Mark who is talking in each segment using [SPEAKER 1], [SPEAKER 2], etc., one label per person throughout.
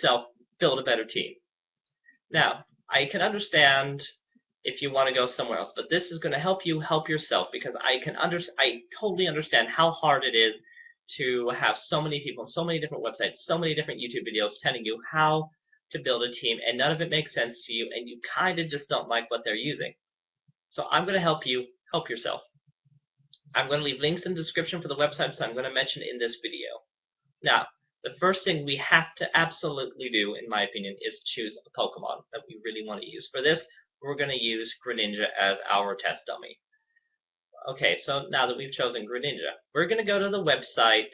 [SPEAKER 1] yourself build a better team. Now, I can understand if you want to go somewhere else, but this is going to help you help yourself because I totally understand how hard it is to have so many people, so many different websites, so many different YouTube videos telling you how to build a team, and none of it makes sense to you, and you kind of just don't like what they're using. So I'm going to help you help yourself. I'm going to leave links in the description for the websites I'm going to mention in this video. Now, the first thing we have to absolutely do, in my opinion, is choose a Pokemon that we really want to use. For this, we're going to use Greninja as our test dummy. Okay, so now that we've chosen Greninja, we're going to go to the website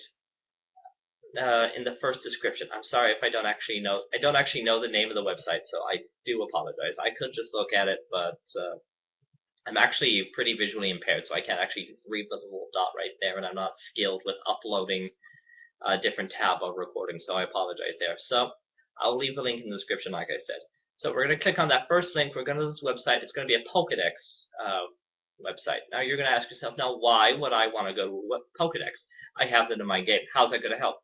[SPEAKER 1] in the first description. I'm sorry if I don't actually know the name of the website, so I do apologize. I could just look at it, but I'm actually pretty visually impaired, so I can't actually read the little dot right there, and I'm not skilled with uploading a different tab of recording, so I apologize there. So I'll leave the link in the description, like I said. So we're going to click on that first link. We're going to this website. It's going to be a Pokedex website. Now you're going to ask yourself, now why would I want to go to Pokedex? I have them in my game. How's that going to help?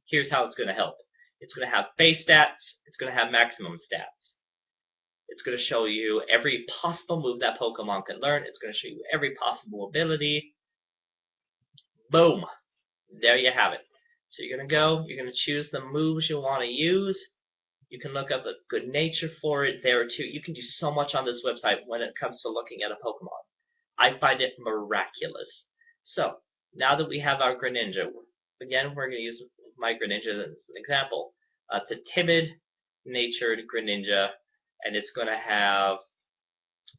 [SPEAKER 1] Here's how it's going to help. It's going to have base stats. It's going to have maximum stats. It's going to show you every possible move that Pokemon can learn. It's going to show you every possible ability. Boom! There you have it. So you're going to go, you're going to choose the moves you want to use. You can look up the good nature for it there too. You can do so much on this website when it comes to looking at a Pokemon. I find it miraculous. So now that we have our Greninja, again, we're going to use my Greninja as an example. It's a timid-natured Greninja, and it's going to have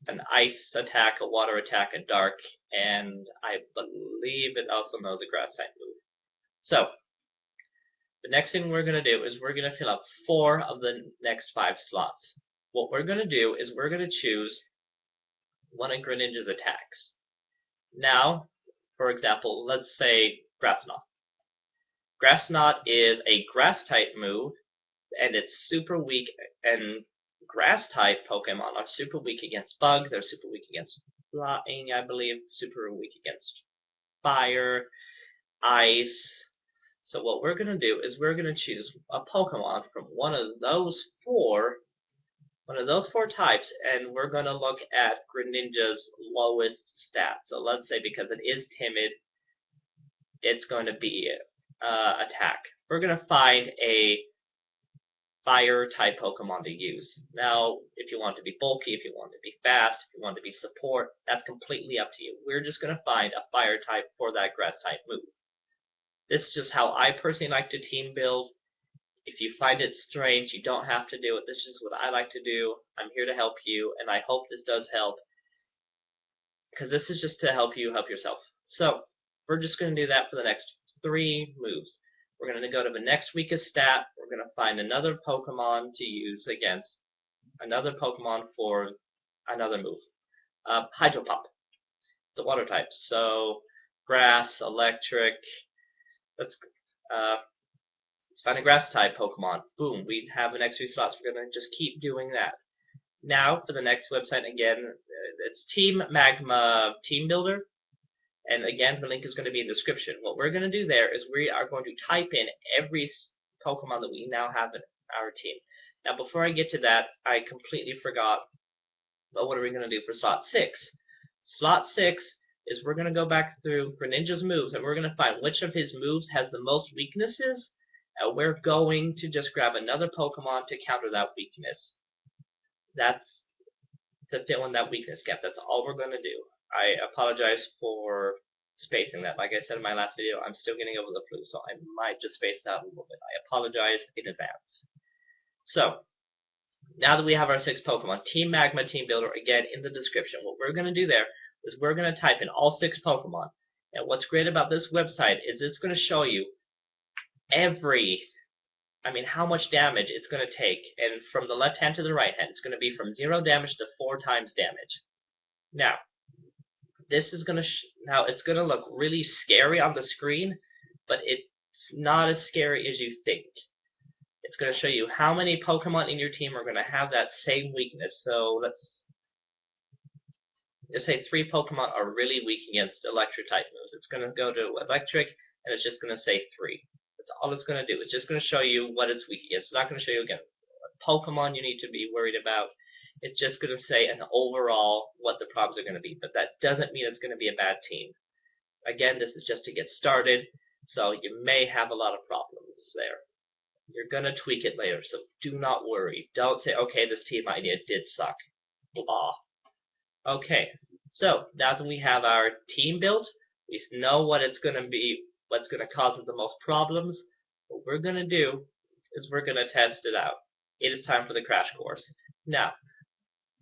[SPEAKER 1] an ice attack, a water attack, a dark, and I believe it also knows a grass type move. So the next thing we're going to do is we're going to fill up 4 of the next 5 slots. What we're going to do is we're going to choose one of Greninja's attacks. Now, for example, let's say Grass Knot. Grass Knot is a grass type move, and it's super weak, and grass type Pokemon are super weak against Bug, they're super weak against Flying, I believe, super weak against Fire, Ice. So what we're going to do is we're going to choose a Pokemon from one of those four types, and we're going to look at Greninja's lowest stats. So let's say because it is timid, it's going to be attack. We're going to find a fire type Pokemon to use. Now, if you want to be bulky, if you want to be fast, if you want to be support, that's completely up to you. We're just going to find a fire type for that grass type move. This is just how I personally like to team build. If you find it strange, you don't have to do it. This is what I like to do. I'm here to help you, and I hope this does help, because this is just to help you help yourself. So we're just going to do that for the next 3 moves. We're going to go to the next weakest stat. We're going to find another Pokemon to use against another Pokemon for another move. Hydro Pump. It's a water type, so grass, electric. Let's find a grass type Pokemon. Boom, we have the next 3 slots. We're going to just keep doing that. Now for the next website, again, it's Team Magma Team Builder. And again, the link is going to be in the description. What we're going to do there is we are going to type in every Pokemon that we now have in our team. Now before I get to that, I completely forgot, but what are we going to do for slot 6? Slot 6 is we're going to go back through Greninja's moves, and we're going to find which of his moves has the most weaknesses, and we're going to just grab another Pokemon to counter that weakness. That's to fill in that weakness gap. That's all we're going to do. I apologize for spacing that. Like I said in my last video, I'm still getting over the flu, so I might just space that a little bit. I apologize in advance. So, now that we have our 6 Pokemon, Team Magma Team Builder, again, in the description. What we're going to do there is we're going to type in all 6 Pokemon. And what's great about this website is it's going to show you how much damage it's going to take. And from the left hand to the right hand, it's going to be from 0 damage to 4 times damage. Now, this is going to it's going to look really scary on the screen, but it's not as scary as you think. It's going to show you how many Pokemon in your team are going to have that same weakness. So let's say 3 Pokemon are really weak against electric type moves. It's going to go to electric, and it's just going to say 3. That's all it's going to do. It's just going to show you what it's weak against. It's not going to show you, again, what Pokemon you need to be worried about. It's just going to say an overall what the problems are going to be. But that doesn't mean it's going to be a bad team. Again, this is just to get started, so you may have a lot of problems there. You're going to tweak it later, so do not worry. Don't say, okay, this team idea did suck. Blah. Okay, so now that we have our team built, we know what it's going to be, what's going to cause us the most problems. What we're going to do is we're going to test it out. It is time for the crash course. Now,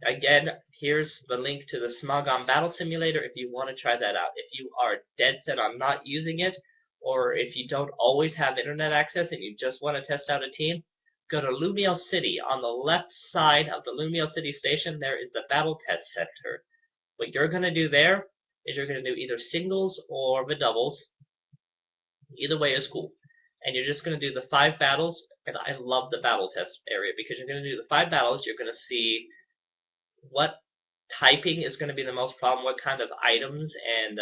[SPEAKER 1] again, here's the link to the Smogon Battle Simulator if you want to try that out. If you are dead set on not using it, or if you don't always have internet access and you just want to test out a team, go to Lumio City. On the left side of the Lumio City station, there is the Battle Test Center. What you're going to do there is you're going to do either singles or the doubles. Either way is cool. And you're just going to do the 5 battles. And I love the battle test area because you're going to do the 5 battles. You're going to see what typing is going to be the most problem, what kind of items and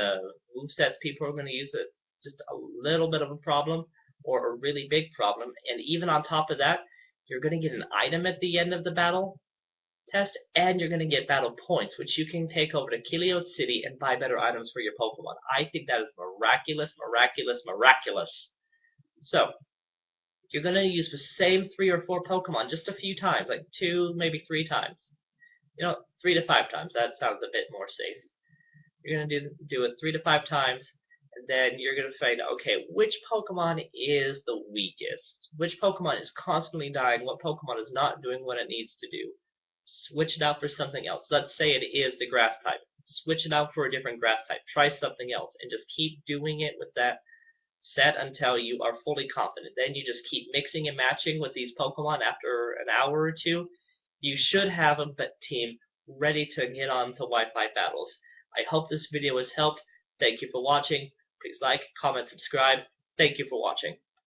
[SPEAKER 1] movesets people are going to use. It just a little bit of a problem or a really big problem. And even on top of that, you're going to get an item at the end of the battle test, and you're going to get battle points, which you can take over to Kiliot City and buy better items for your Pokemon. I think that is miraculous, miraculous, miraculous. So, you're going to use the same 3 or 4 Pokemon just a few times, like 2, maybe 3 times. 3 to 5 times. That sounds a bit more safe. You're going to do it 3 to 5 times, and then you're going to find, okay, which Pokemon is the weakest? Which Pokemon is constantly dying? What Pokemon is not doing what it needs to do? Switch it out for something else. Let's say it is the grass type. Switch it out for a different grass type. Try something else, and just keep doing it with that set until you are fully confident. Then you just keep mixing and matching with these Pokemon. After an hour or 2, you should have a team ready to get on to Wi-Fi battles. I hope this video has helped. Thank you for watching. Please like, comment, subscribe. Thank you for watching.